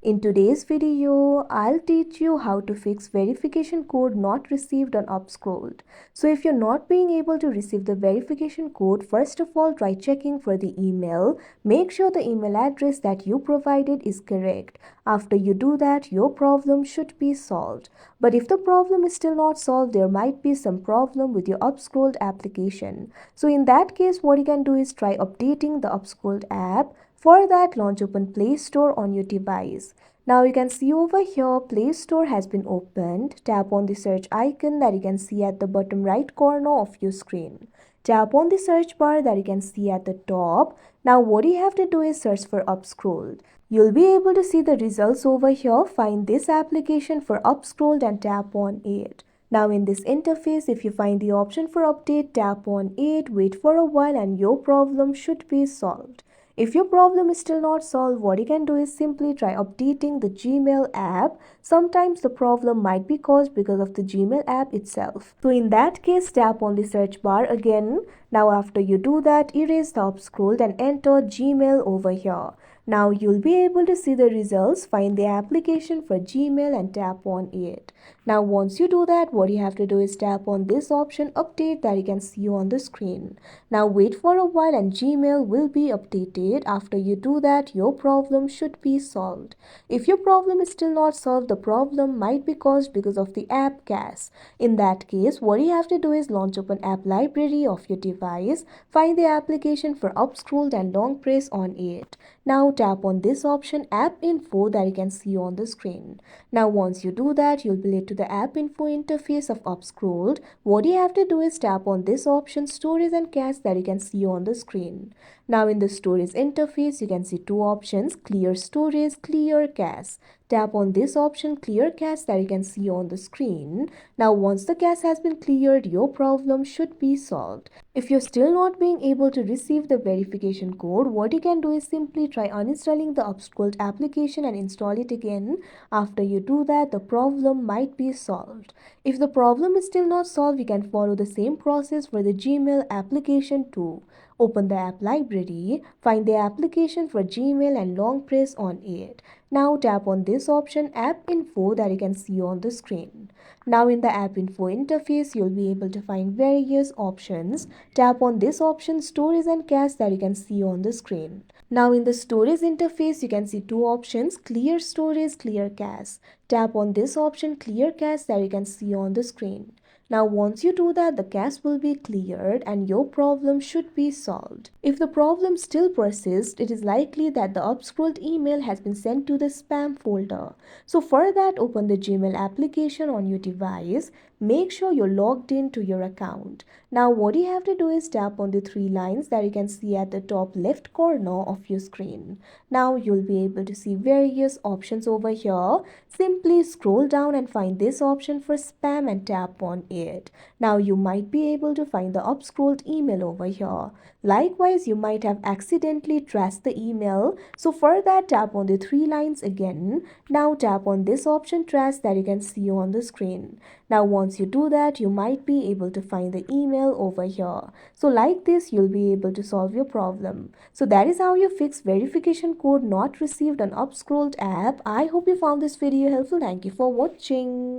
In today's video, I'll teach you how to fix verification code not received on UpScrolled. So if you're not being able to receive the verification code, first of all, try checking for the email. Make sure the email address that you provided is correct. After you do that, your problem should be solved. But if the problem is still not solved, there might be some problem with your UpScrolled application. So in that case, what you can do is try updating the UpScrolled app. For that, launch open Play Store on your device. Now you can see over here Play Store has been opened. Tap on the search icon that you can see at the bottom right corner of your screen. Tap on the search bar that you can see at the top. Now what you have to do is search for UpScrolled. You'll be able to see the results over here. Find this application for UpScrolled and tap on it. Now in this interface, if you find the option for update, tap on it, wait for a while and your problem should be solved. If your problem is still not solved, what you can do is simply try updating the Gmail app. Sometimes the problem might be caused because of the Gmail app itself. So in that case, tap on the search bar again. Now after you do that, erase the UpScrolled and enter Gmail over here. Now you'll be able to see the results. Find the application for Gmail and tap on it. Now once you do that, what you have to do is tap on this option update that you can see on the screen. Now wait for a while and Gmail will be updated. After you do that, your problem should be solved. If your problem is still not solved, the problem might be caused because of the app cache. In that case, what you have to do is launch open app library of your device. Find the application for UpScrolled and long press on it. Now tap on this option app info that you can see on the screen. Now once you do that, you'll be led to the app info interface of UpScrolled. What you have to do is tap on this option storage and cache that you can see on the screen. Now in the storage interface, you can see two options, clear storage, clear cache. Tap on this option clear cache that you can see on the screen. Now once the cache has been cleared, your problem should be solved. If you're still not being able to receive the verification code, what you can do is simply try uninstalling the UpScrolled application and install it again. After you do that, the problem might be solved. If the problem is still not solved, you can follow the same process for the Gmail application too. Open the app library, find the application for Gmail and long press on it. Now tap on this option app info that you can see on the screen. Now in the app info interface, you'll be able to find various options. Tap on this option storage and cache that you can see on the screen. Now in the storage interface, you can see two options, clear storage, clear cache. Tap on this option clear cache that you can see on the screen. Now once you do that, the cache will be cleared and your problem should be solved. If the problem still persists, it is likely that the UpScrolled email has been sent to the spam folder. So for that, open the Gmail application on your device. Make sure you're logged in to your account. Now what you have to do is tap on the three lines that you can see at the top left corner of your screen. Now you'll be able to see various options over here. Simply scroll down and find this option for spam and tap on it. Now you might be able to find the UpScrolled email over here. Likewise, you might have accidentally traced the email. So for that, tap on the three lines again. Now tap on this option trace that you can see on the screen. Now once you do that, you might be able to find the email over here. So like this, you'll be able to solve your problem. So that is how you fix verification code not received on UpScrolled app. I hope you found this video helpful. Thank you for watching.